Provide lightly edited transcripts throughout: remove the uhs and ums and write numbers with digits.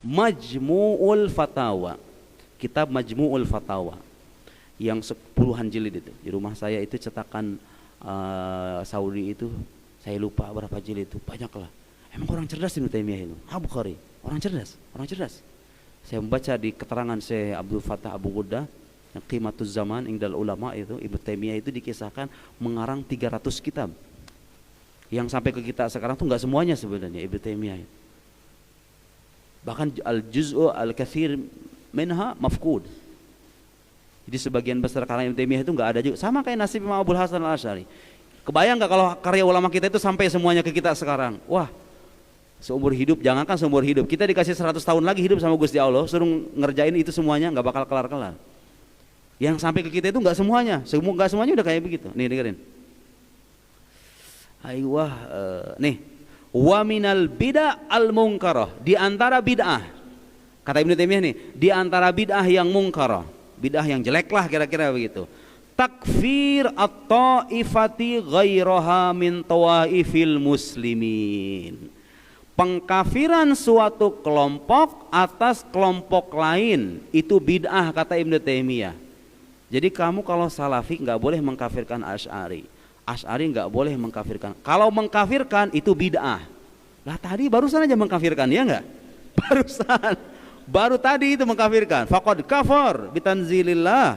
Majmu'ul Fatawa, kitab Majmu'ul Fatawa yang 10-an jilid itu. Di rumah saya itu cetakan Saudi itu, saya lupa berapa jilid itu, banyak lah. Emang orang cerdas Ibnu Taimiyah itu, Bukhari, orang cerdas, orang cerdas. Saya membaca di keterangan Syekh Abdul Fattah Abu Ghuddah yang Qimatuz Zaman Indal Ulama itu, Ibnu Taimiyah itu dikisahkan mengarang 300 kitab. Yang sampai ke kita sekarang tuh nggak semuanya sebenarnya Ibnu Taimiyah itu. Bahkan al-juz'u al-katsir minha mafqud. Jadi sebagian besar karya Ibnu Taimiyah itu nggak ada juga. Sama kayak nasib Imam Abul Hasan Al-Asy'ari. Kebayang nggak kalau karya ulama kita itu sampai semuanya ke kita sekarang? Wah, seumur hidup, jangankan seumur hidup, kita dikasih 100 tahun lagi hidup sama Gusti Allah, suruh ngerjain itu semuanya nggak bakal kelar-kelar. Yang sampai ke kita itu nggak semuanya, nggak semuanya udah kayak begitu. Nih dengerin. Aywah, nih. Wa minal bid'ah al munkarah, di antara bid'ah, kata Ibnu Taimiyah nih, di antara bid'ah yang munkarah, bid'ah yang jelek lah kira-kira begitu. Takfir at-ta'ifati ghairaha min tawaifil muslimin. Pengkafiran suatu kelompok atas kelompok lain itu bid'ah kata Ibnu Taimiyah. Jadi kamu kalau salafi nggak boleh mengkafirkan Asy'ari. Asy'ari nggak boleh mengkafirkan. Kalau mengkafirkan itu bid'ah. Lah tadi barusan aja mengkafirkan, ya nggak? Barusan, baru tadi itu mengkafirkan. Faqad kafar bitanzilillah.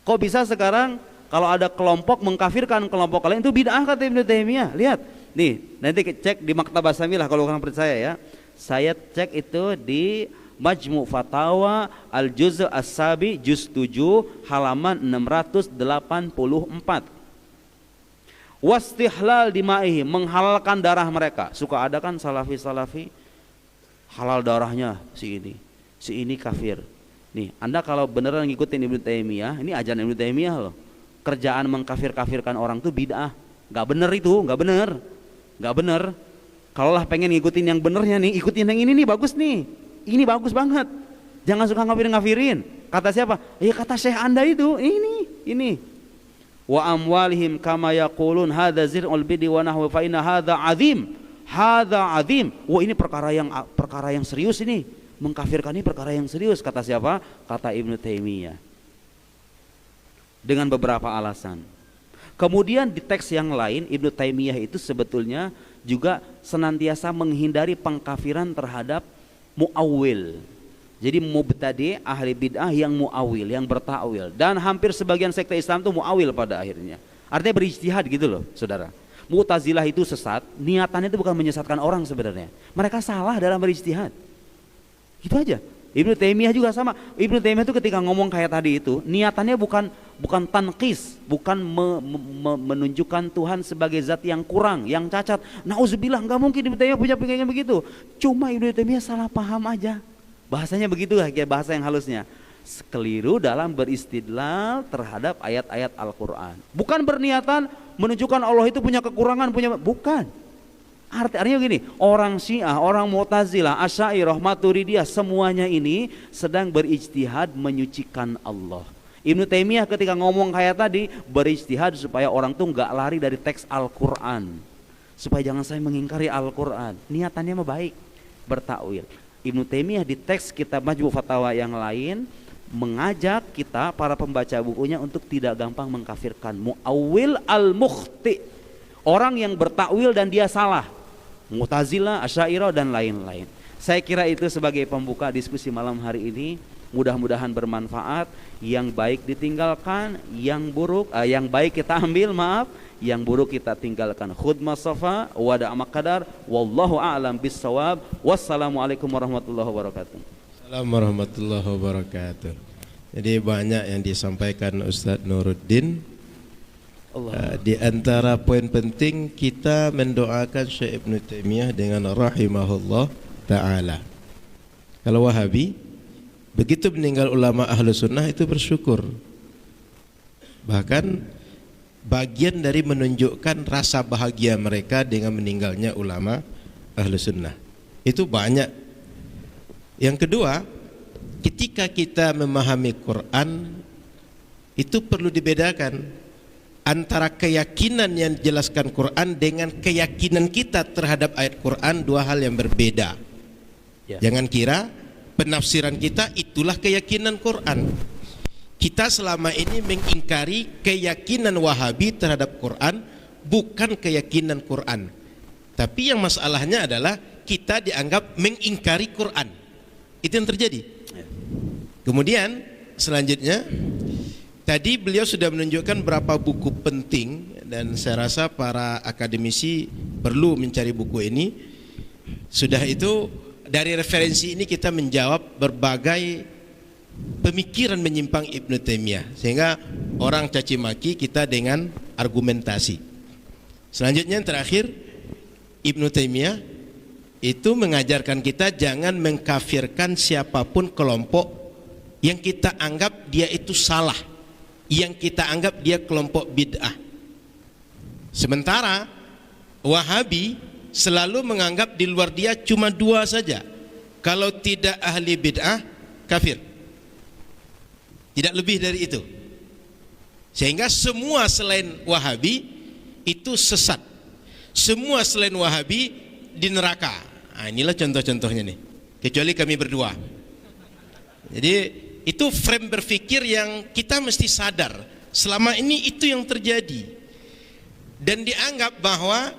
Kok bisa sekarang kalau ada kelompok mengkafirkan kelompok lain itu bid'ah kata Ibnu Taimiyah. Lihat, nih nanti cek di Maktabah Samilah kalau orang percaya ya. Saya cek itu di Majmu' Fatawa Al-Juz' As-Sabi Juz 7 halaman 684. Wastihlal dimaihi, menghalalkan darah mereka. Suka ada kan salafi-salafi halal darahnya si ini kafir. Nih, Anda kalau beneran ngikutin Ibnu Taimiyah, ini ajaran Ibnu Taimiyah loh. Kerjaan mengkafir-kafirkan orang tuh bid'ah. Enggak bener itu, enggak bener. Enggak bener. Kalau lah pengen ngikutin yang benernya nih, ikutin yang ini nih, bagus nih. Ini bagus banget. Jangan suka ngafirin-ngafirin. Kata siapa? Kata Syekh Anda itu. Ini. Wa amwalihim kama yaqulun hadza zir'ul bidi wa nahwu fa inna hadza azim. Hadza azim. Wah, ini perkara yang serius ini. Mengkafirkan ini perkara yang serius, kata siapa? Kata Ibnu Taimiyah. Dengan beberapa alasan. Kemudian di teks yang lain Ibnu Taimiyah itu sebetulnya juga senantiasa menghindari pengkafiran terhadap mu'awwil. Jadi mubtadi, ahli bid'ah yang mu'awil, yang bertakwil. Dan hampir sebagian sekte Islam itu mu'awil pada akhirnya. Artinya berijtihad gitu loh saudara. Mu'tazilah itu sesat, niatannya itu bukan menyesatkan orang sebenarnya. Mereka salah dalam berijtihad. Gitu aja. Ibnu Taimiyah juga sama. Ibnu Taimiyah itu ketika ngomong kayak tadi itu, niatannya bukan tanqis, bukan menunjukkan Tuhan sebagai zat yang kurang, yang cacat. Nauzubillah, nggak mungkin Ibnu Taimiyah punya pikiran begitu. Cuma Ibnu Taimiyah salah paham aja. Bahasanya begitu lah, kayak bahasa yang halusnya. Keliru dalam beristidlal terhadap ayat-ayat Al-Quran. Bukan berniatan menunjukkan Allah itu punya kekurangan, bukan. Artinya gini, orang Syiah, orang Mu'tazilah, Asy'ariyah, Maturidiyah, semuanya ini sedang berijtihad menyucikan Allah. Ibnu Taimiyah ketika ngomong kayak tadi, berijtihad supaya orang tuh nggak lari dari teks Al-Quran, supaya jangan saya mengingkari Al-Quran. Niatannya mah baik, bertakwil. Ibnu Taimiyah di teks kitab Majmu' Fatawa yang lain mengajak kita para pembaca bukunya untuk tidak gampang mengkafirkan mu'awwil al-mukhti, orang yang bertakwil dan dia salah, Mu'tazilah, Asy'ariyah dan lain-lain. Saya kira itu sebagai pembuka diskusi malam hari ini. Mudah-mudahan bermanfaat. Yang baik ditinggalkan, yang baik kita ambil, maaf, yang buruk kita tinggalkan. Khudmah safa wa da'ma qadar, wallahu a'lam bissawab. Wassalamualaikum warahmatullahi wabarakatuh. Assalamualaikum warahmatullahi wabarakatuh. Jadi banyak yang disampaikan Ustadz Nuruddin. Di antara poin penting kita mendoakan Syekh Ibnu Taimiyah dengan rahimahullah ta'ala. Kalau Wahabi, begitu meninggal ulama ahlu sunnah itu bersyukur. Bahkan bagian dari menunjukkan rasa bahagia mereka dengan meninggalnya ulama ahlu sunnah. Itu banyak. Yang kedua, ketika kita memahami Quran, itu perlu dibedakan antara keyakinan yang dijelaskan Quran dengan keyakinan kita terhadap ayat Quran, dua hal yang berbeda. Ya. Jangan kira penafsiran kita itulah keyakinan Quran. Kita selama ini mengingkari keyakinan Wahabi terhadap Quran, bukan keyakinan Quran. Tapi yang masalahnya adalah kita dianggap mengingkari Quran. Itu yang terjadi. Kemudian selanjutnya, tadi beliau sudah menunjukkan berapa buku penting, dan saya rasa para akademisi perlu mencari buku ini. Sudah itu, dari referensi ini kita menjawab berbagai pemikiran menyimpang Ibnu Taimiyah, sehingga orang caci maki kita dengan argumentasi. Selanjutnya yang terakhir, Ibnu Taimiyah itu mengajarkan kita jangan mengkafirkan siapapun kelompok yang kita anggap dia itu salah, yang kita anggap dia kelompok bid'ah. Sementara Wahabi selalu menganggap di luar dia cuma dua saja, kalau tidak ahli bid'ah, kafir. Tidak lebih dari itu. Sehingga semua selain Wahabi itu sesat. Semua selain Wahabi di neraka. Nah, inilah contoh-contohnya nih. Kecuali kami berdua. Jadi itu frame berpikir yang kita mesti sadar. Selama ini itu yang terjadi. Dan dianggap bahwa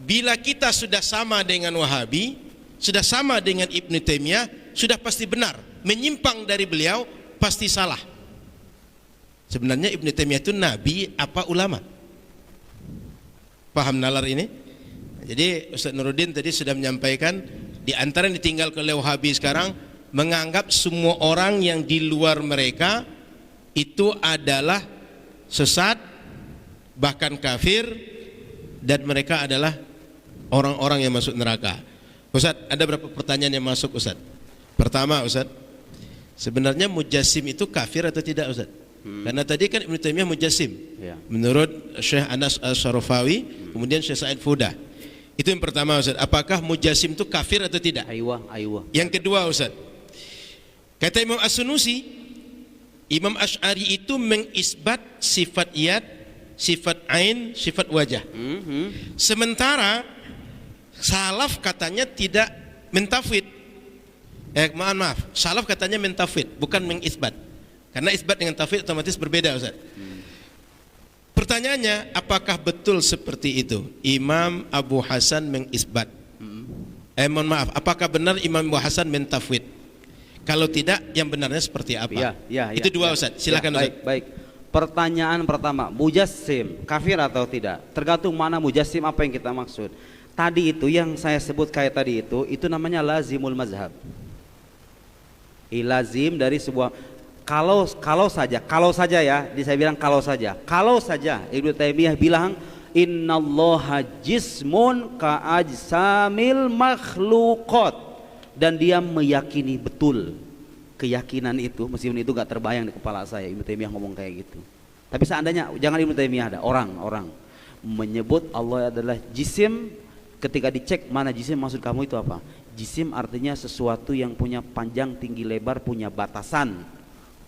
bila kita sudah sama dengan Wahabi, sudah sama dengan Ibnu Taimiyah, sudah pasti benar. Menyimpang dari beliau pasti salah. Sebenarnya Ibnu Taimiyah itu nabi apa ulama? Paham nalar ini? Jadi Ustaz Nuruddin tadi sudah menyampaikan, di antara yang ditinggalkan oleh Wahabi sekarang, menganggap semua orang yang di luar mereka itu adalah sesat, bahkan kafir, dan mereka adalah orang-orang yang masuk neraka. Ustaz, ada berapa pertanyaan yang masuk, Ustaz? Pertama, Ustaz, sebenarnya mujassim itu kafir atau tidak, Ustaz? Karena tadi kan Ibnu Taimiyah mujassim, ya, menurut Syekh Anas Al-Syarafawi, kemudian Syekh Said Fudah. Itu yang pertama, Ustaz. Apakah mujassim itu kafir atau tidak? Aywa. Yang kedua, Ustaz, kata Imam As-Sunusi, Imam Asy'ari itu mengisbat sifat yad, sifat ain, sifat wajah. Sementara salaf katanya tidak mentafwid. Maaf, salaf katanya mentafwid, bukan mengisbat. Karena isbat dengan tafwid otomatis berbeda, Ustaz. Pertanyaannya, apakah betul seperti itu? Imam Abu Hasan mengisbat. Mohon maaf, apakah benar Imam Abu Hasan mentafwid? Kalau tidak, yang benarnya seperti apa? Itu dua, Ustaz. Silakan, Ustaz. Baik. Pertanyaan pertama, mujassim kafir atau tidak? Tergantung mana mujassim, apa yang kita maksud. Tadi itu yang saya sebut kayak tadi itu namanya lazimul mazhab. Lazim dari sebuah, kalau saja ya, saya bilang kalau saja Ibnu Taimiyah bilang innallaha jismun ka'ajsamil makhluqat, dan dia meyakini betul keyakinan itu, meskipun itu gak terbayang di kepala saya Ibnu Taimiyah ngomong kayak gitu. Tapi seandainya, jangan Ibnu Taimiyah, ada orang menyebut Allah adalah jisim, ketika dicek mana jisim maksud kamu itu apa? Jisim artinya sesuatu yang punya panjang, tinggi, lebar, punya batasan,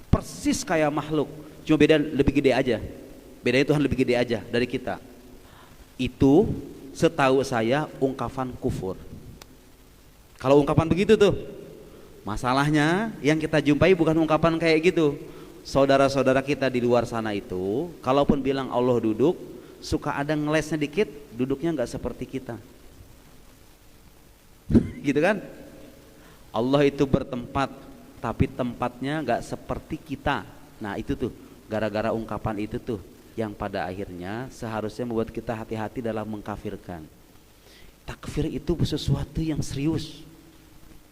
persis kayak makhluk, cuma beda lebih gede aja. Bedanya Tuhan lebih gede aja dari kita. Itu setahu saya ungkapan kufur. Kalau ungkapan begitu tuh, masalahnya yang kita jumpai bukan ungkapan kayak gitu. Saudara-saudara kita di luar sana itu, kalaupun bilang Allah duduk, suka ada ngelesnya dikit, duduknya nggak seperti kita. Gitu kan? Allah itu bertempat, tapi tempatnya nggak seperti kita. Nah itu tuh, gara-gara ungkapan itu tuh yang pada akhirnya seharusnya membuat kita hati-hati dalam mengkafirkan. Takfir itu sesuatu yang serius.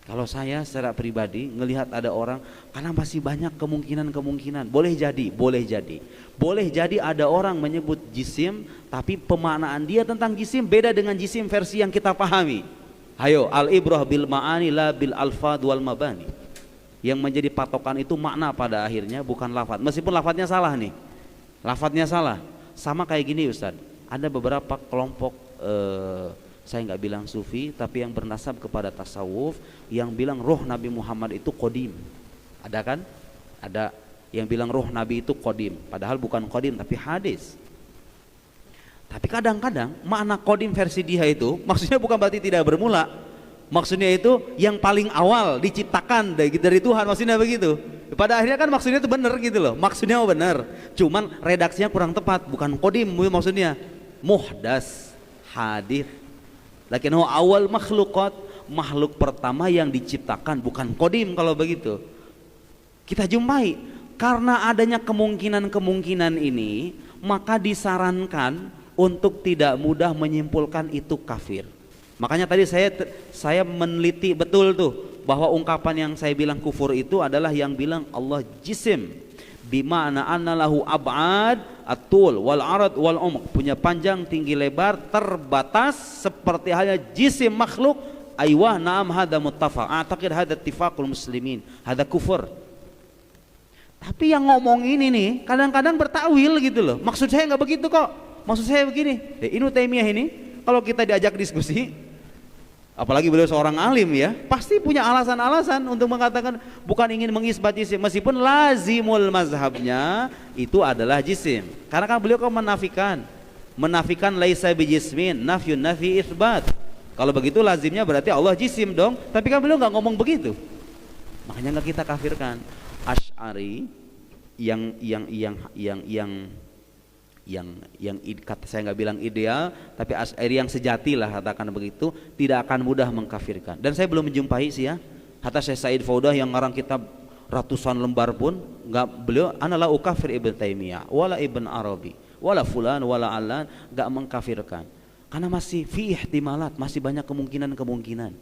Kalau saya secara pribadi ngelihat ada orang, karena masih banyak kemungkinan, boleh jadi ada orang menyebut jisim, tapi pemaknaan dia tentang jisim beda dengan jisim versi yang kita pahami. Ayo, al-ibrah bil ma'ani la bil alfad wal mabani. Yang menjadi patokan itu makna pada akhirnya, bukan lafaz. Meskipun lafaznya salah nih, lafaznya salah. Sama kayak gini, Ustaz, ada beberapa kelompok, saya nggak bilang sufi, tapi yang bernasab kepada tasawuf, yang bilang roh Nabi Muhammad itu qadim. Ada kan? Ada yang bilang roh Nabi itu qadim, padahal bukan qadim tapi hadis. Tapi kadang-kadang makna qadim versi dia itu maksudnya bukan berarti tidak bermula, Maksudnya itu yang paling awal diciptakan dari Tuhan, maksudnya begitu. Pada akhirnya kan maksudnya itu benar gitu loh, maksudnya benar, cuman redaksinya kurang tepat, bukan kodim maksudnya, muhdas, hadir. Lakinnahu awal makhluqat, makhluk pertama yang diciptakan, bukan kodim kalau begitu. Kita jumpai karena adanya kemungkinan-kemungkinan ini, maka disarankan untuk tidak mudah menyimpulkan itu kafir. Makanya tadi saya meneliti betul tuh bahwa ungkapan yang saya bilang kufur itu adalah yang bilang Allah jisim, bima'na anna lahu ab'ad at-tul wal arad wal umq, punya panjang, tinggi, lebar, terbatas seperti halnya jisim makhluk. Aywah na'am hadza muttafaq, a'taqid hadza ittifaqul muslimin, hadza kufur. Tapi yang ngomong ini nih kadang-kadang bertakwil gitu loh. Maksud saya nggak begitu kok. Maksud saya begini. Ibnu Taimiyah ini kalau kita diajak diskusi, apalagi beliau seorang alim ya, pasti punya alasan-alasan untuk mengatakan bukan ingin mengisbat jisim, meskipun lazimul mazhabnya itu adalah jisim. Karena kan beliau menafikan laisa bijismin, nafyun nafi itsbat. Kalau begitu lazimnya berarti Allah jisim dong. Tapi kan beliau nggak ngomong begitu. Makanya nggak kita kafirkan. Asy'ari kata saya nggak bilang ideal, tapi Asy'ari yang sejati lah, katakan begitu, tidak akan mudah mengkafirkan. Dan saya belum menjumpai sih ya, hatta Syekh Said Faudah yang ngarang kitab ratusan lembar pun nggak, beliau analah ukafir Ibnu Taimiyah wala Ibn Arabi wala fulan wala alan, nggak mengkafirkan karena masih fi ihtimalat, masih banyak kemungkinan.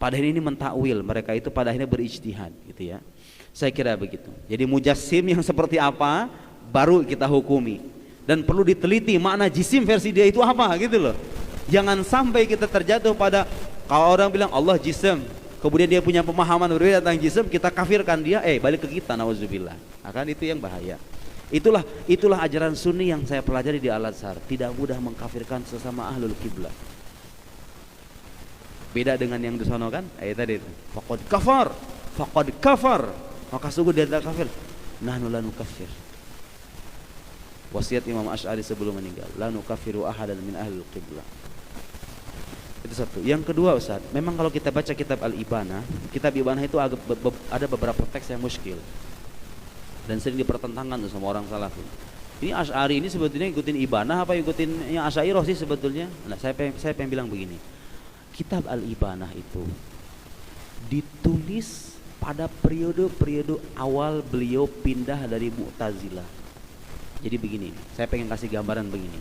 Pada ini mentakwil, mereka itu pada akhirnya berijtihad gitu ya. Saya kira begitu. Jadi mujassim yang seperti apa baru kita hukumi, dan perlu diteliti makna jisim versi dia itu apa gitu loh. Jangan sampai kita terjatuh pada kalau orang bilang Allah jisim, kemudian dia punya pemahaman berbeda tentang jisim, kita kafirkan dia, balik ke kita, nauzubillah. Akan itu yang bahaya. Itulah ajaran Sunni yang saya pelajari di Al-Azhar, tidak mudah mengkafirkan sesama ahlul kiblah. Beda dengan yang di sana kan, tadi itu. Faqad kafar. Maka sungguh dia tidak kafir. Nahnu la nukaffir. Wasiat Imam Asy'ari sebelum meninggal, la nukaffiru ahadan min ahlil qiblah. Itu satu. Yang kedua Ustaz, memang kalau kita baca kitab Al-Ibanah, kitab Ibanah itu ada beberapa teks yang muskil dan sering dipertentangkan tuh sama orang Salafi. Ini Asy'ari ini sebetulnya ikutin Ibanah apa ikutin yang Asy'ariyah sih sebetulnya? Nah, saya pengen bilang begini. Kitab Al-Ibanah itu ditulis pada periode awal beliau pindah dari Mu'tazilah. Jadi begini, saya pengen kasih gambaran begini.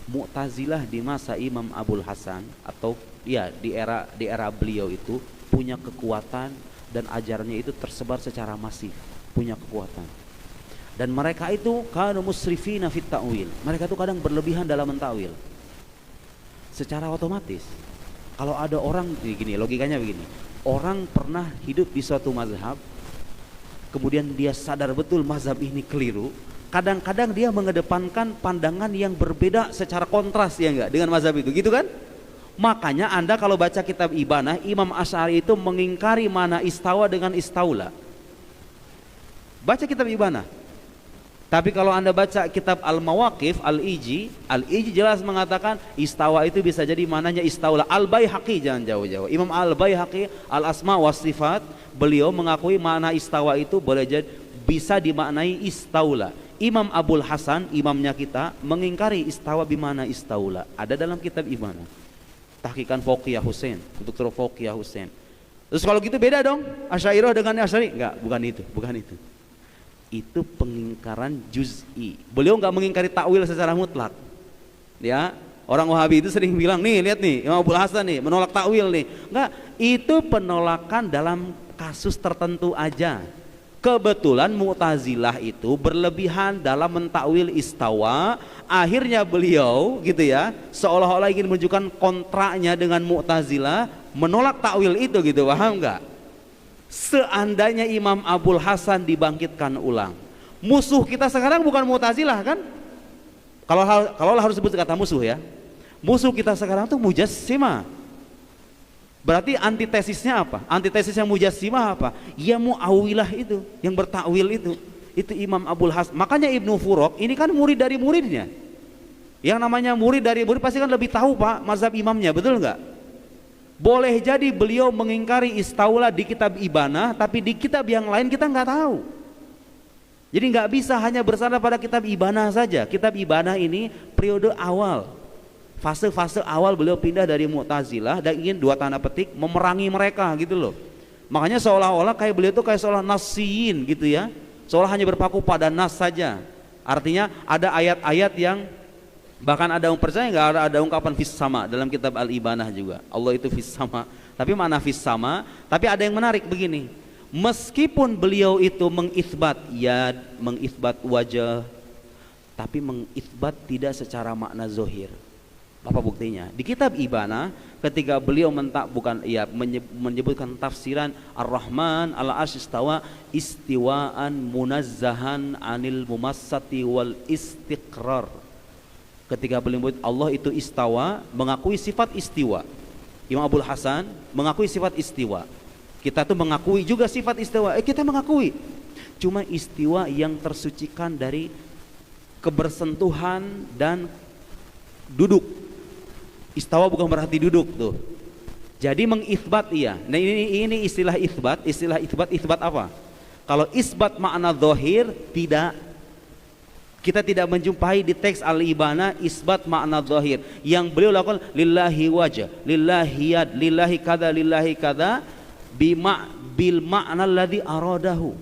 Mu'tazilah di masa Imam Abul Hasan atau ya di era beliau itu punya kekuatan dan ajarannya itu tersebar secara masif, punya kekuatan. Dan mereka itu kanu musrifina fit ta'wil. Mereka itu kadang berlebihan dalam mentakwil. Secara otomatis kalau ada orang begini, logikanya begini. Orang pernah hidup di suatu mazhab, kemudian dia sadar betul mazhab ini keliru. Kadang-kadang dia mengedepankan pandangan yang berbeda secara kontras ya enggak dengan mazhab itu, gitu kan? Makanya Anda kalau baca kitab Ibanah, Imam Asy'ari itu mengingkari mana istawa dengan istaula. Baca kitab Ibanah. Tapi kalau Anda baca kitab Al-Mawaqif, Al-Iji jelas mengatakan istawa itu bisa jadi mananya istaula. Al-Baihaqi jangan jauh-jauh. Imam Al-Baihaqi Al-Asma wa Sifat, beliau mengakui makna istawa itu boleh jadi bisa dimaknai istaula. Imam Abul Hasan, imamnya kita, mengingkari istawa bimana istaula. Ada dalam kitab Ibanah. Tahqiqan Fauqiyah Husain, Dr. Fauqiyah Husain. Terus kalau gitu beda dong Asy'ariyah dengan Asy'ari? Enggak, bukan itu. Itu pengingkaran juz'i. Beliau nggak mengingkari takwil secara mutlak. Ya, orang Wahabi itu sering bilang, nih lihat nih, Imam Abul Hasan nih menolak takwil nih. Enggak, itu penolakan dalam kasus tertentu aja. Kebetulan Mu'tazilah itu berlebihan dalam mentakwil istawa. Akhirnya beliau gitu ya, seolah-olah ingin menunjukkan kontraknya dengan Mu'tazilah, menolak takwil itu gitu, paham nggak? Seandainya Imam Abul Hasan dibangkitkan ulang, musuh kita sekarang bukan Mu'tazilah kan? Kalau harus sebut kata musuh ya, musuh kita sekarang tuh Mujassimah. Berarti antitesisnya apa? Antitesis yang Mujassimah apa? Ya Mu'awilah itu, yang bertakwil itu Imam Abul Hasan. Makanya Ibnu Furuq ini kan murid dari muridnya. Yang namanya murid dari murid pasti kan lebih tahu Pak mazhab imamnya, betul nggak? Boleh jadi beliau mengingkari istaula di kitab Ibanah, tapi di kitab yang lain kita nggak tahu. Jadi nggak bisa hanya bersandar pada kitab Ibanah saja. Kitab Ibanah ini periode awal, fase-fase awal beliau pindah dari Mu'tazilah dan ingin dua tanda petik memerangi mereka gitu loh. Makanya seolah-olah kayak beliau itu kayak seolah nasiin gitu ya, seolah hanya berpaku pada nas saja. Artinya ada ayat-ayat yang bahkan ada yang percaya nggak ada ungkapan fis sama dalam kitab Al-Ibanah juga. Allah itu fis sama. Tapi mana fis sama? Tapi ada yang menarik begini. Meskipun beliau itu mengisbat yad, mengisbat wajah, tapi mengisbat tidak secara makna zohir. Apa buktinya? Di kitab Ibanah ketika beliau menyebutkan tafsiran Ar-Rahman ala arsy istawa istiwaan munazzahan anil mumassati wal istiqrar. Ketika beliau menyebut Allah itu istawa, mengakui sifat istiwa. Imam Abul Hasan mengakui sifat istiwa. Kita tuh mengakui juga sifat istiwa. Kita mengakui. Cuma istiwa yang tersucikan dari kebersentuhan dan duduk. Istawa bukan berarti duduk tuh. Jadi mengisbat iya. Nah ini istilah isbat apa? Kalau isbat makna zahir tidak. Kita tidak menjumpai di teks Al-Ibanah isbat makna zahir. Yang beliau lakukan lillahi wajah, lillahi yad, lillahi kada bil ma'na alladhi aradahu.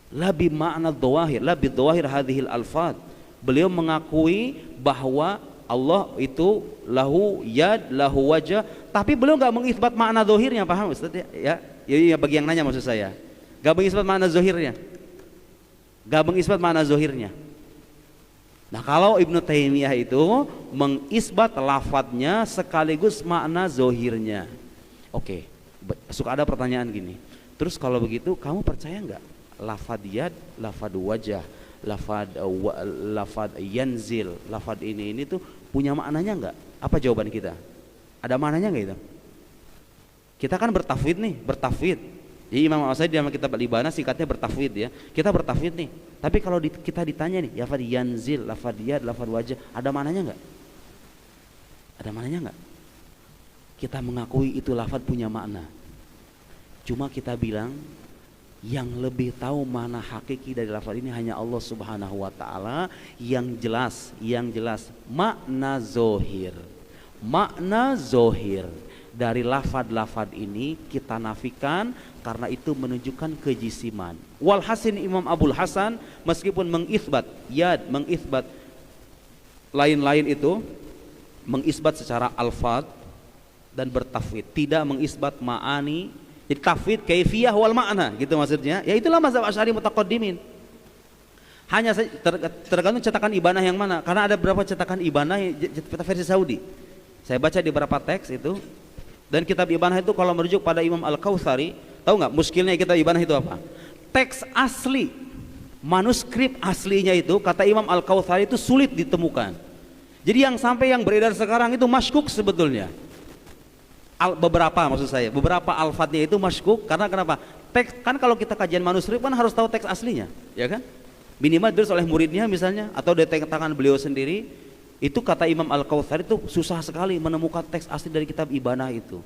La bi ma'na dhawahir, la bi dhawahir hadhil alfad. Beliau mengakui bahwa Allah itu lahu yad, lahu wajah, tapi beliau enggak mengisbat makna zahirnya, paham Ustaz ya? Ya bagi yang nanya maksud saya. Enggak mengisbat makna zahirnya. Enggak mengisbat makna zahirnya. Nah kalau Ibnu Taimiyah itu mengisbat lafadznya sekaligus makna zohirnya. Oke, suka ada pertanyaan gini. Terus kalau begitu kamu percaya nggak lafadz yad, lafadz wajah, lafadz yanzil, lafadz ini tuh punya maknanya nggak? Apa jawaban kita? Ada maknanya nggak itu? Kita kan bertafwid nih, bertafwid. Jadi Imam Al-Asadi dalam kitab Al-Ibanah singkatnya bertafwid ya. Kita bertafwid nih. Tapi kalau kita ditanya nih, lafadz yanzil, lafadz yad, lafadz wajah, ada maknanya enggak? Ada maknanya enggak? Kita mengakui itu lafadz punya makna. Cuma kita bilang yang lebih tahu mana hakiki dari lafadz ini hanya Allah Subhanahu wa taala yang jelas makna zohir. Makna zohir dari lafadz ini kita nafikan karena itu menunjukkan kejisiman. Walhasil Imam Abul Hasan meskipun mengisbat yad, mengisbat lain-lain itu, mengisbat secara alfad dan bertafwid, tidak mengisbat ma'ani. Jadi tafwid kaifiyah wal ma'na gitu maksudnya. Ya itulah mazhab Asy'ari mutaqaddimin. Hanya tergantung cetakan Ibanah yang mana, karena ada beberapa cetakan Ibanah versi Saudi. Saya baca di beberapa teks itu. Dan kitab Ibanah itu kalau merujuk pada Imam Al-Kautsari, tahu nggak muskilnya kitab Ibanah itu apa? Teks asli, manuskrip aslinya itu kata Imam Al-Kautsari itu sulit ditemukan. Jadi yang sampai yang beredar sekarang itu masykuk sebetulnya. Beberapa maksud saya, beberapa alfadznya itu masykuk karena kenapa? Teks kan kalau kita kajian manuskrip kan harus tahu teks aslinya, ya kan? Minimal ditulis oleh muridnya misalnya atau dari tangan beliau sendiri. Itu kata Imam Al-Kautsari itu susah sekali menemukan teks asli dari kitab Ibanah itu.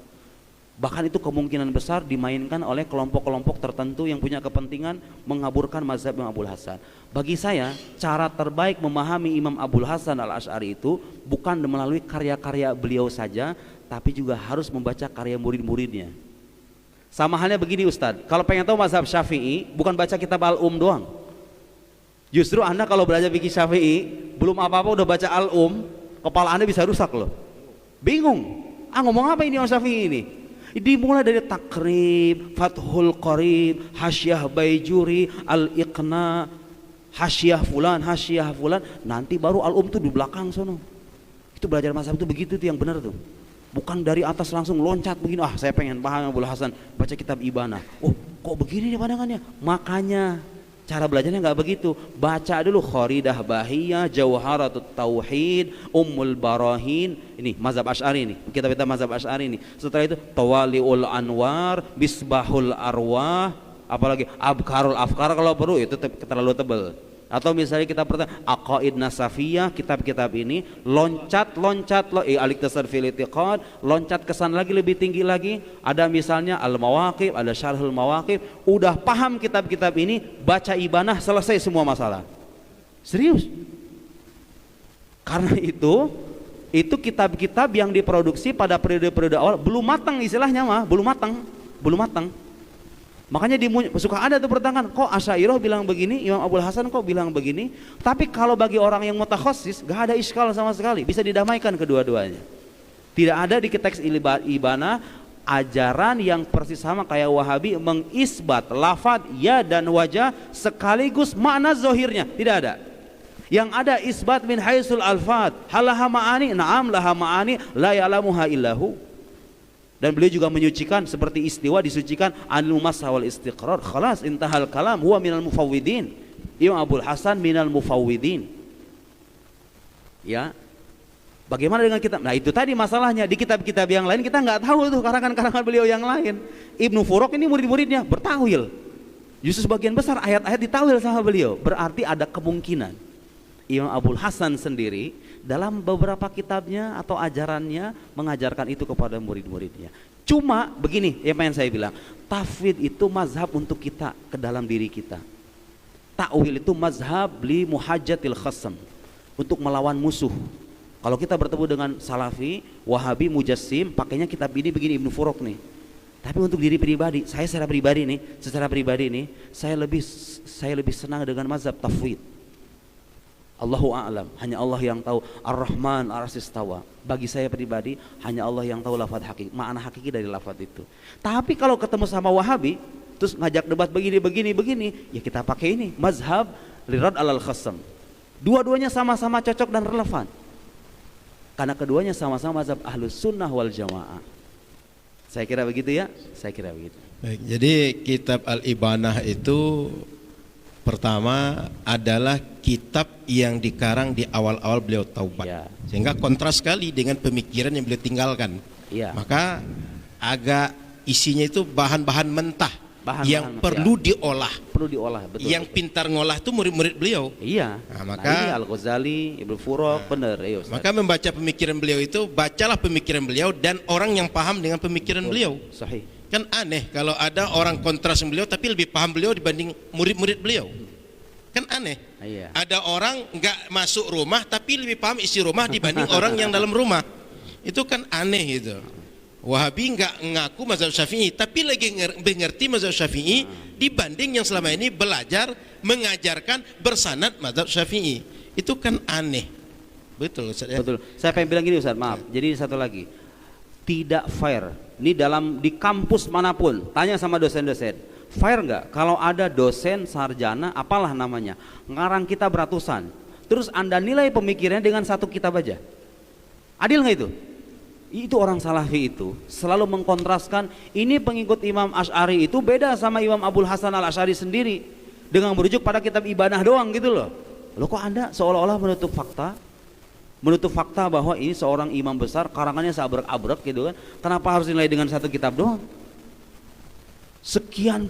Bahkan itu kemungkinan besar dimainkan oleh kelompok-kelompok tertentu yang punya kepentingan mengaburkan mazhab Imam Abul Hasan. Bagi saya, cara terbaik memahami Imam Abul Hasan Al-Asy'ari itu bukan melalui karya-karya beliau saja, tapi juga harus membaca karya murid-muridnya. Sama halnya begini Ustadz, kalau pengen tahu mazhab Syafi'i, bukan baca kitab Al-Um doang. Justru Anda kalau belajar fikih Syafi'i, belum apa-apa udah baca Al-Um, kepala Anda bisa rusak loh. Bingung. Ngomong apa ini Imam Syafi'i ini? Dimulai dari Takrib, Fathul Qarib, Hasyah Baijuri, Al-Iqna, Hasyah fulan, nanti baru Al-Um tuh di belakang sono. Itu belajar mazhab itu begitu tuh yang benar tuh. Bukan dari atas langsung loncat begini, saya pengen paham Abul Hasan, baca kitab Ibanah. Oh, kok begini nih pandangannya? Makanya cara belajarnya nggak begitu. Baca dulu Kharidah Bahiyah, Jauharatut Tauhid, Ummul Barahin. Ini mazhab Asy'ari ini. Kita mazhab Asy'ari ini. Setelah itu Tawaliul Anwar, Misbahul Arwah, apalagi Abkarul Afkar kalau perlu itu terlalu tebal. Atau misalnya kita pertama Aqaid Nasafiyah, kitab-kitab ini loncat Al-Iqtisad fil I'tiqad, loncat kesan lagi lebih tinggi lagi. Ada misalnya Al-Mawaqif, ada Syarhul Mawaqif. Udah paham kitab-kitab ini, baca Ibanah, selesai semua masalah. Serius. Karena itu kitab-kitab yang diproduksi pada periode-periode awal belum matang, istilahnya mah belum matang. Makanya suka ada tuh pertanyaan, kok Asy'ariyah bilang begini, Imam Abul Hasan kok bilang begini. Tapi kalau bagi orang yang mutakhassis gak ada iskal sama sekali, bisa didamaikan kedua-duanya. Tidak ada di teks Ibanah ajaran yang persis sama kayak Wahabi mengisbat lafadz ya dan wajah sekaligus makna zahirnya, tidak ada. Yang ada isbat min haisul alfad, halaha ma'ani, na'am laha ma'ani la ya'lamuha illahu. Dan beliau juga menyucikan seperti istiwa disucikan anil masa wal istiqrar. Khalas intahal kalam huwa minal mufawwidin. Imam Abul Hasan minal mufawwidin. Ya. Bagaimana dengan kitab? Nah, itu tadi masalahnya, di kitab-kitab yang lain kita nggak tahu tuh karangan-karangan beliau yang lain. Ibnu Furuk ini murid-muridnya bertawil. Justru sebagian besar ayat-ayat ditawil sama beliau. Berarti ada kemungkinan Imam Abul Hasan sendiri dalam beberapa kitabnya atau ajarannya mengajarkan itu kepada murid-muridnya. Cuma begini, yang saya bilang, tafwid itu mazhab untuk kita ke dalam diri kita. Ta'wil itu mazhab li muhajjatil khasam, untuk melawan musuh. Kalau kita bertemu dengan Salafi, Wahabi, Mujassim, pakainya kitab ini begini Ibnu Furuk nih. Tapi untuk diri pribadi, saya secara pribadi nih, saya lebih senang dengan mazhab tafwid. Allahu a'lam, hanya Allah yang tahu. Ar-Rahman ar-Arsy istawa. Bagi saya pribadi, hanya Allah yang tahu lafaz hakiki, makna hakiki dari lafaz itu. Tapi kalau ketemu sama Wahabi, terus ngajak debat begini, ya kita pakai ini mazhab lirad alal khasam. Dua-duanya sama-sama cocok dan relevan. Karena keduanya sama-sama mazhab Ahlus Sunnah wal Jamaah. Saya kira begitu ya, Baik, jadi kitab Al-Ibanah itu pertama adalah kitab yang dikarang di awal-awal beliau taubat, ya. Sehingga kontras sekali dengan pemikiran yang beliau tinggalkan, ya. Maka agak isinya itu bahan-bahan mentah yang perlu diolah, betul, yang pintar ngolah itu murid-murid beliau. Iya. Nah, maka Al-Ghazali, Ibnu Furuk, benar. Maka membaca pemikiran beliau itu, bacalah pemikiran beliau dan orang yang paham dengan pemikiran beliau. Sahih. Kan aneh kalau ada orang kontras beliau tapi lebih paham beliau dibanding murid-murid beliau. Kan aneh. Iya. Ada orang nggak masuk rumah tapi lebih paham isi rumah dibanding orang yang dalam rumah. Itu kan aneh itu. Wahabi nggak ngaku mazhab Syafi'i tapi lagi mengerti mazhab Syafi'i dibanding yang selama ini belajar mengajarkan bersanad mazhab Syafi'i. Itu kan aneh. Betul Ustaz, ya? Betul. Saya pengen bilang gini Ustaz, maaf. Jadi satu lagi. Tidak fair. Ini di kampus manapun, tanya sama dosen-dosen, fair nggak kalau ada dosen sarjana apalah namanya ngarang kitab ratusan, terus Anda nilai pemikirannya dengan satu kitab aja? Adil nggak itu? Itu orang Salafi itu selalu mengkontraskan, ini pengikut Imam Asy'ari itu beda sama Imam Abul Hasan Al-Asy'ari sendiri dengan merujuk pada kitab Ibanah doang gitu loh. Loh kok Anda seolah-olah menutup fakta bahwa ini seorang imam besar, karangannya seabrek-abrek gitu kan. Kenapa harus nilai dengan satu kitab doang? Sekian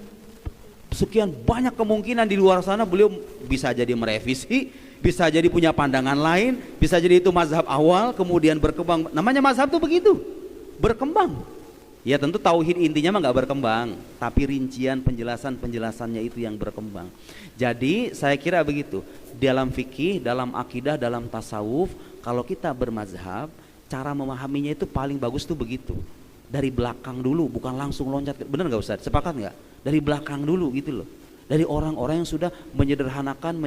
banyak kemungkinan di luar sana beliau bisa jadi merevisi, bisa jadi punya pandangan lain, bisa jadi itu mazhab awal kemudian berkembang. Namanya mazhab tuh begitu, berkembang. Ya tentu tauhid intinya mah nggak berkembang, tapi rincian penjelasannya itu yang berkembang. Jadi saya kira begitu. Dalam fikih, dalam akidah, dalam tasawuf, kalau kita bermazhab, cara memahaminya itu paling bagus tuh begitu. Dari belakang dulu, bukan langsung loncat. Benar nggak Ustaz? Sepakat nggak? Dari belakang dulu gitu loh. Dari orang-orang yang sudah menyederhanakan,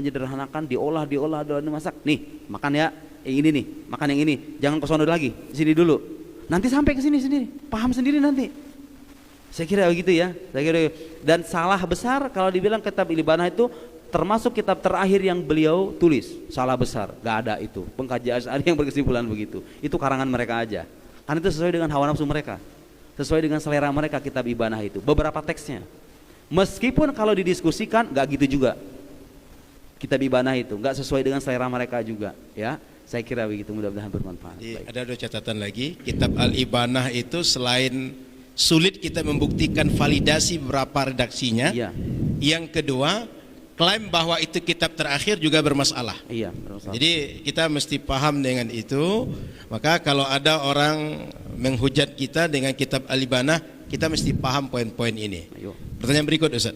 diolah, masak. Nih, makan ya, yang ini nih, makan yang ini. Jangan ke sono lagi, di sini dulu. Nanti sampai ke sini sendiri, paham sendiri nanti. Saya kira begitu ya. Dan salah besar kalau dibilang kitab Ibanah itu termasuk kitab terakhir yang beliau tulis. Salah besar, gak ada itu. Pengkaji Asy'ari yang berkesimpulan begitu. Itu karangan mereka aja. Karena itu sesuai dengan hawa nafsu mereka, sesuai dengan selera mereka kitab Ibanah itu. Beberapa teksnya, meskipun kalau didiskusikan gak gitu juga. Kitab Ibanah itu gak sesuai dengan selera mereka juga. Ya, saya kira begitu. Mudah-mudahan bermanfaat. Ada dua catatan lagi. Kitab Al-Ibanah itu selain sulit kita membuktikan validasi beberapa redaksinya, ya. Yang kedua, klaim bahwa itu kitab terakhir juga bermasalah. Iya, bermasalah. Jadi kita mesti paham dengan itu. Maka kalau ada orang menghujat kita dengan kitab Al-Ibanah, kita mesti paham poin-poin ini. Ayo. Pertanyaan berikut, Ustaz.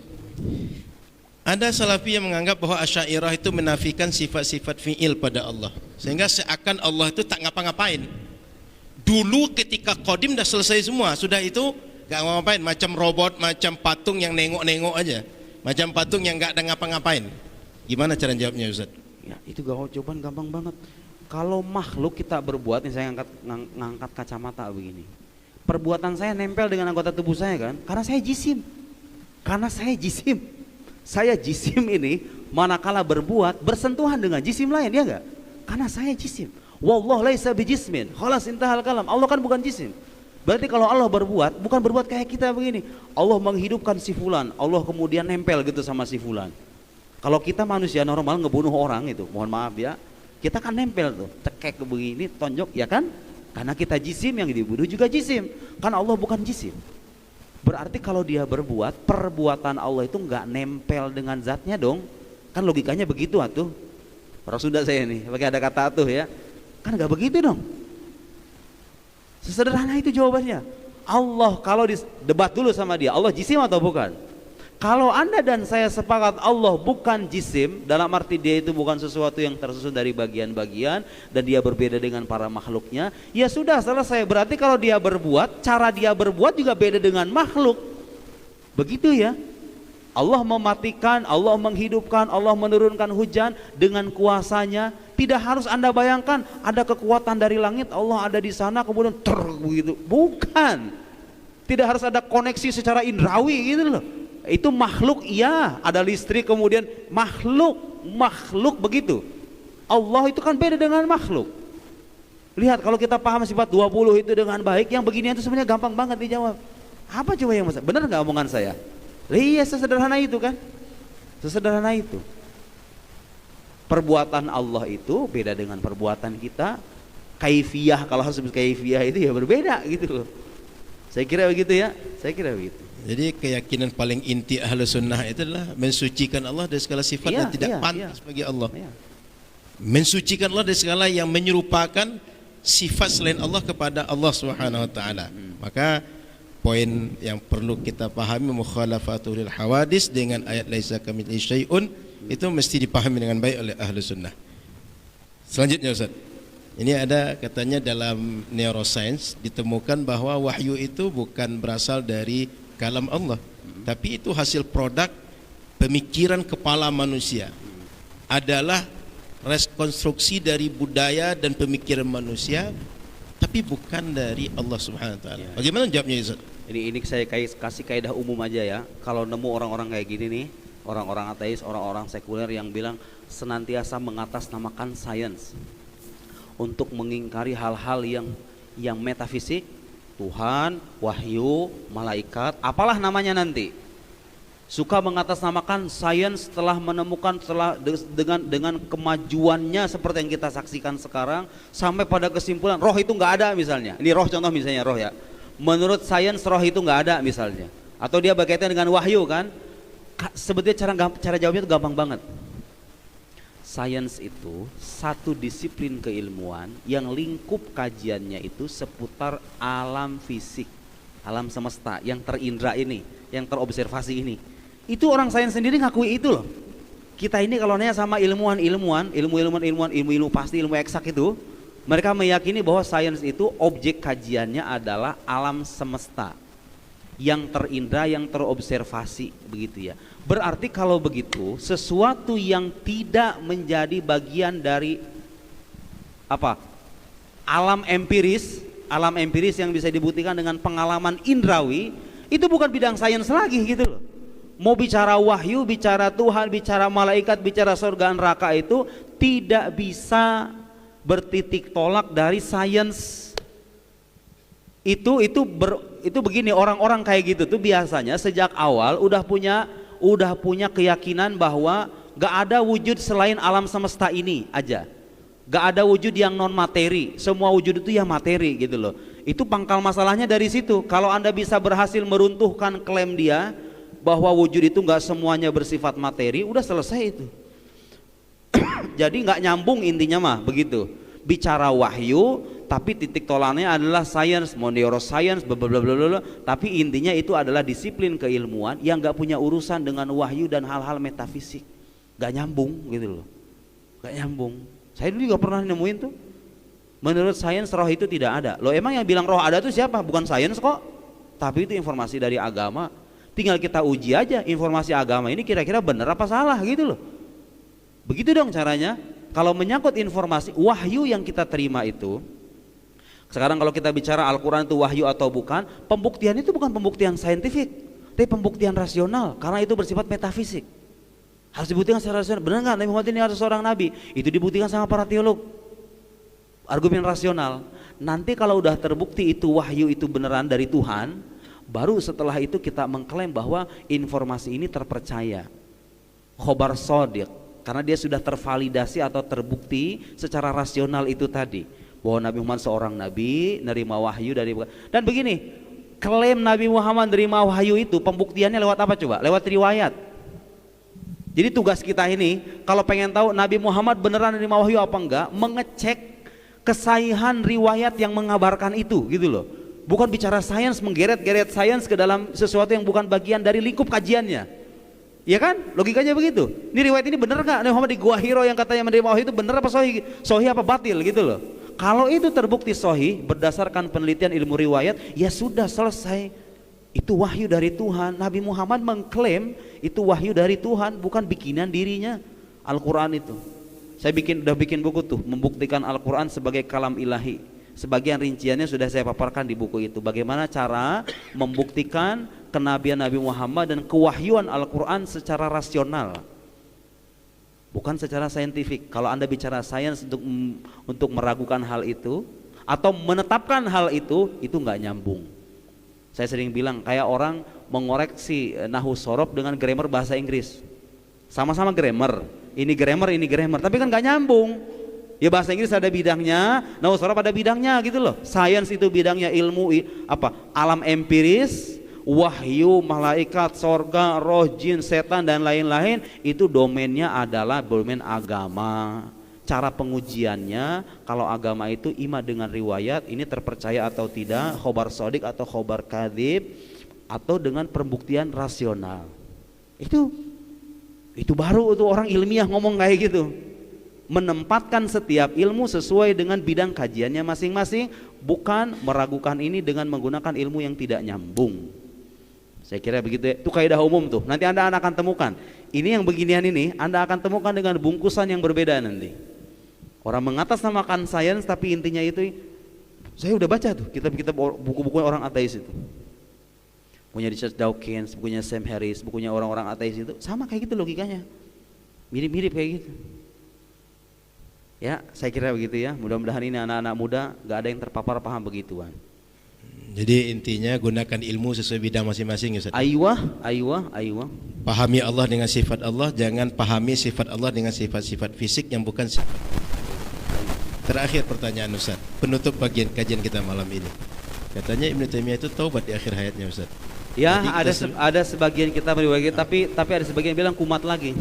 Ada salafi yang menganggap bahwa Asy'ariyah itu menafikan sifat-sifat fi'il pada Allah, sehingga seakan Allah itu tak ngapa-ngapain. Dulu ketika Qadim dah selesai semua, sudah itu gak ngapa-ngapain, macam robot, macam patung yang nengok-nengok aja, macam patung yang gak ada ngapa-ngapain. Gimana cara jawabnya, Ustaz? Ya, itu jawaban gampang banget. Kalau makhluk kita berbuat, nih saya ngangkat kacamata begini. Perbuatan saya nempel dengan anggota tubuh saya kan, karena saya jisim. Saya jisim ini manakala berbuat bersentuhan dengan jisim lain, ya enggak? Karena saya jisim. Wallahu laisa bijismin, khalas intahal kalam. Allah kan bukan jisim. Berarti kalau Allah berbuat, bukan berbuat kayak kita begini. Allah menghidupkan si fulan, Allah kemudian nempel gitu sama si fulan. Kalau kita manusia normal ngebunuh orang itu, mohon maaf ya, kita kan nempel tuh, cekek begini, tonjok, ya kan? Karena kita jisim, yang dibunuh juga jisim. Kan Allah bukan jisim. Berarti kalau dia berbuat, perbuatan Allah itu nggak nempel dengan zatnya dong. Kan logikanya begitu atuh. Orang Sunda saya nih, pakai ada kata atuh ya. Kan nggak begitu dong. Sesederhana itu jawabannya. Allah, kalau debat dulu sama dia, Allah jisim atau bukan? Kalau Anda dan saya sepakat Allah bukan jisim, dalam arti dia itu bukan sesuatu yang tersusun dari bagian-bagian dan dia berbeda dengan para makhluknya, ya sudah selesai. Berarti kalau dia berbuat, cara dia berbuat juga beda dengan makhluk. Begitu ya. Allah mematikan, Allah menghidupkan, Allah menurunkan hujan dengan kuasanya. Tidak harus Anda bayangkan ada kekuatan dari langit, Allah ada di sana kemudian begitu. Bukan. Tidak harus ada koneksi secara indrawi gitu loh. Itu makhluk, iya, ada listrik kemudian makhluk begitu. Allah itu kan beda dengan makhluk. Lihat kalau kita paham sifat 20 itu dengan baik, yang beginian itu sebenarnya gampang banget dijawab. Apa coba yang masalah? Benar nggak omongan saya? Iya, sesederhana itu kan. Sesederhana itu. Perbuatan Allah itu beda dengan perbuatan kita. Kaifiyah, kalau harus sebut kaifiyah itu ya berbeda gitu loh. Saya kira begitu ya. Saya kira begitu. Jadi keyakinan paling inti Ahlus Sunnah itu adalah mensucikan Allah dari segala sifat yang tidak pantas bagi Allah. Mensucikan Allah dari segala yang menyerupakan sifat selain Allah kepada Allah Subhanahu wa taala. Maka poin yang perlu kita pahami, mukhalafatul hawadis dengan ayat laisa kamitslihi syai'un, itu mesti dipahami dengan baik oleh Ahlus Sunnah. Selanjutnya, Ustaz. Ini ada katanya dalam neuroscience ditemukan bahwa wahyu itu bukan berasal dari kalam Allah, tapi itu hasil produk pemikiran kepala manusia, adalah rekonstruksi dari budaya dan pemikiran manusia, tapi bukan dari Allah Subhanahu wa taala. Bagaimana jawabnya, Ustaz? Ini saya kasih kaidah umum aja ya. Kalau nemu orang-orang kayak gini nih, orang-orang ateis, orang-orang sekuler yang bilang senantiasa mengatasnamakan sains untuk mengingkari hal-hal yang metafisik, Tuhan, wahyu, malaikat, apalah namanya nanti. Suka mengatasnamakan sains telah menemukan dengan kemajuannya seperti yang kita saksikan sekarang, sampai pada kesimpulan roh itu nggak ada misalnya. Ini roh, contoh misalnya roh ya. Menurut sains roh itu nggak ada misalnya. Atau dia berkaitan dengan wahyu kan. Sebetulnya cara jawabnya itu gampang banget. Sains itu satu disiplin keilmuan yang lingkup kajiannya itu seputar alam fisik, alam semesta yang terindra ini, yang terobservasi ini. Itu orang sains sendiri ngakui itu loh. Kita ini kalau nanya sama ilmu pasti, ilmu eksak itu, mereka meyakini bahwa sains itu objek kajiannya adalah alam semesta yang terindra, yang terobservasi, begitu ya. Berarti kalau begitu, sesuatu yang tidak menjadi bagian dari alam empiris yang bisa dibuktikan dengan pengalaman indrawi, itu bukan bidang sains lagi gitu loh. Mau bicara wahyu, bicara Tuhan, bicara malaikat, bicara surga neraka, itu tidak bisa bertitik tolak dari sains. Itu begini, orang-orang kayak gitu tuh biasanya sejak awal udah punya keyakinan bahwa gak ada wujud selain alam semesta ini aja. Gak ada wujud yang non materi, semua wujud itu ya materi gitu loh. Itu pangkal masalahnya dari situ. Kalau Anda bisa berhasil meruntuhkan klaim dia, bahwa wujud itu nggak semuanya bersifat materi, udah selesai itu. Jadi nggak nyambung intinya mah begitu. Bicara wahyu, tapi titik tolaknya adalah sains, neuroscience, blablabla. Tapi intinya itu adalah disiplin keilmuan yang nggak punya urusan dengan wahyu dan hal-hal metafisik. Nggak nyambung gitu loh. Nggak nyambung. Saya dulu juga pernah nemuin tuh. Menurut sains roh itu tidak ada. Loh emang yang bilang roh ada itu siapa? Bukan sains kok. Tapi itu informasi dari agama. Tinggal kita uji aja informasi agama ini kira-kira benar apa salah gitu loh. Begitu dong caranya. Kalau menyangkut informasi wahyu yang kita terima itu, sekarang kalau kita bicara Al-Quran itu wahyu atau bukan, pembuktian itu bukan pembuktian saintifik, tapi pembuktian rasional, karena itu bersifat metafisik. Harus dibuktikan secara rasional. Benar nggak Nabi Muhammad ini harus seorang nabi? Itu dibuktikan sama para teolog. Argumen rasional. Nanti kalau udah terbukti itu wahyu itu beneran dari Tuhan, baru setelah itu kita mengklaim bahwa informasi ini terpercaya. Khobar shodiq, karena dia sudah tervalidasi atau terbukti secara rasional itu tadi, bahwa Nabi Muhammad seorang nabi, nerima wahyu dari. Dan begini, klaim Nabi Muhammad nerima wahyu itu pembuktiannya lewat apa coba? Lewat riwayat. Jadi tugas kita ini kalau pengen tahu Nabi Muhammad beneran nerima wahyu apa enggak, mengecek kesahihan riwayat yang mengabarkan itu gitu loh. Bukan bicara sains, menggeret-geret sains ke dalam sesuatu yang bukan bagian dari lingkup kajiannya. Ya kan? Logikanya begitu. Ini riwayat ini bener gak? Nabi Muhammad di Gua Hiro yang katanya menerima wahyu itu bener apa sahih? Sahih apa batil gitu loh. Kalau itu terbukti sahih berdasarkan penelitian ilmu riwayat, ya sudah selesai. Itu wahyu dari Tuhan. Nabi Muhammad mengklaim itu wahyu dari Tuhan, bukan bikinan dirinya. Al-Quran itu. Saya udah bikin buku tuh, membuktikan Al-Quran sebagai kalam ilahi. Sebagian rinciannya sudah saya paparkan di buku itu. Bagaimana cara membuktikan kenabian Nabi Muhammad dan kewahyuan Al-Quran secara rasional, bukan secara saintifik. Kalau Anda bicara sains untuk meragukan hal itu atau menetapkan hal itu nggak nyambung. Saya sering bilang kayak orang mengoreksi nahwu sorof dengan grammar bahasa Inggris. Sama-sama grammar, ini grammar, tapi kan nggak nyambung. Ya bahasa Inggris ada bidangnya, nahwu sorof ada bidangnya gitu loh. Sains itu bidangnya ilmu alam empiris, wahyu, malaikat, sorga, roh, jin, setan dan lain-lain. Itu domainnya adalah domain agama. Cara pengujiannya kalau agama itu iman dengan riwayat, ini terpercaya atau tidak, khobar sodik atau khobar kadhib, atau dengan pembuktian rasional. Itu baru tuh orang ilmiah ngomong kayak gitu. Menempatkan setiap ilmu sesuai dengan bidang kajiannya masing-masing, bukan meragukan ini dengan menggunakan ilmu yang tidak nyambung. Saya kira begitu ya. Itu kaidah umum tuh. Nanti Anda akan temukan. Ini yang beginian ini Anda akan temukan dengan bungkusan yang berbeda nanti. Orang mengatasnamakan sains tapi intinya itu, saya udah baca tuh kitab-kitab buku-buku orang ateis itu. Bukunya Richard Dawkins, bukunya Sam Harris, bukunya orang-orang ateis itu sama kayak gitu logikanya. Mirip-mirip kayak gitu. Ya, saya kira begitu ya. Mudah-mudahan ini anak-anak muda gak ada yang terpapar paham begituan. Jadi intinya gunakan ilmu sesuai bidang masing-masing Ustaz. Aywa. Pahami Allah dengan sifat Allah, jangan pahami sifat Allah dengan sifat-sifat fisik yang bukan sifat. Terakhir pertanyaan Ustaz, penutup bagian kajian kita malam ini. Katanya Ibnu Taimiyah itu taubat di akhir hayatnya Ustaz. Ya, ada sebagian kita meriwayatkan, tapi ada sebagian bilang kumat lagi.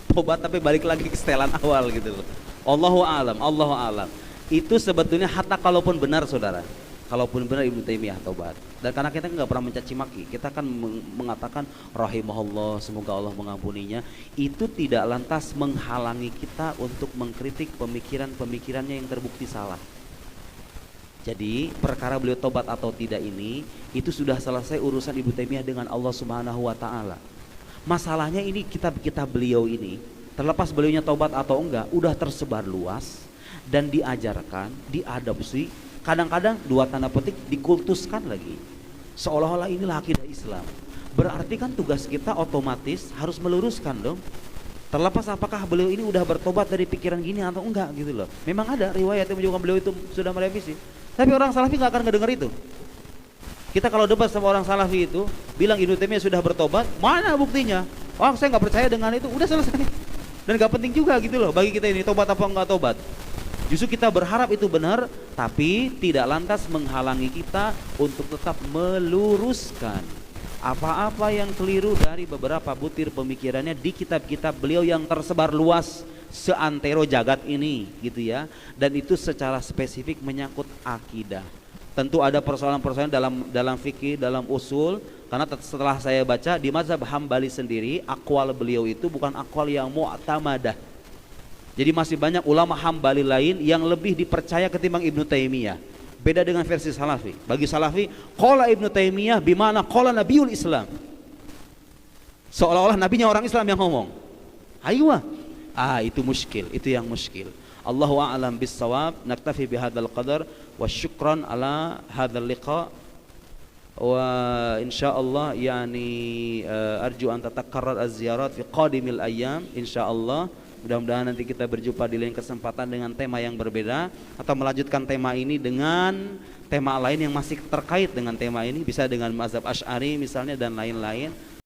Tobat tapi balik lagi ke setelan awal gitu loh. Allahu a'lam. Itu sebetulnya hatta kalaupun benar saudara. Kalaupun benar Ibnu Taimiyah taubat. Dan karena kita nggak pernah mencaci maki, kita kan mengatakan rahimahullah, semoga Allah mengampuninya. Itu tidak lantas menghalangi kita untuk mengkritik pemikiran-pemikirannya yang terbukti salah. Jadi perkara beliau tobat atau tidak ini itu sudah selesai urusan Ibnu Taimiyah dengan Allah Subhanahu wa taala. Masalahnya ini kitab-kitab beliau ini, terlepas beliaunya tobat atau enggak, udah tersebar luas dan diajarkan, diadopsi, kadang-kadang dua tanda petik dikultuskan lagi. Seolah-olah inilah akidah Islam. Berarti kan tugas kita otomatis harus meluruskan dong. Terlepas apakah beliau ini udah bertobat dari pikiran gini atau enggak gitu loh. Memang ada riwayat yang menunjukkan beliau itu sudah merevisi. Tapi orang salafi gak akan ngedengar itu. Kita kalau debat sama orang salafi itu bilang Ibnu Taimiyah sudah bertobat, mana buktinya? Oh saya gak percaya dengan itu, udah selesai. Dan gak penting juga gitu loh bagi kita ini tobat apa enggak tobat. Justru kita berharap itu benar, tapi tidak lantas menghalangi kita untuk tetap meluruskan apa-apa yang keliru dari beberapa butir pemikirannya di kitab-kitab beliau yang tersebar luas seantero jagat ini gitu ya. Dan itu secara spesifik menyangkut akidah. Tentu ada persoalan-persoalan dalam fikih, dalam usul, karena setelah saya baca di mazhab Hambali sendiri, akwal beliau itu bukan akwal yang mu'tamadah. Jadi masih banyak ulama Hambali lain yang lebih dipercaya ketimbang Ibnu Taimiyah. Beda dengan versi Salafi. Bagi Salafi, qala Ibnu Taimiyah bimana qala Nabiul Islam. Seolah-olah nabinya orang Islam yang ngomong. Aywa. Itu muskil, itu yang muskil. Allahu a'lam bis-shawab. Naktafi bihadzal qadar wa syukran ala hadzal liqa. Wa insyaallah yani arju an tatakarrar az-ziyarat fi qadimil ayyam insyaallah. Mudah-mudahan nanti kita berjumpa di lain kesempatan dengan tema yang berbeda, atau melanjutkan tema ini dengan tema lain yang masih terkait dengan tema ini, bisa dengan mazhab Asy'ari misalnya dan lain-lain.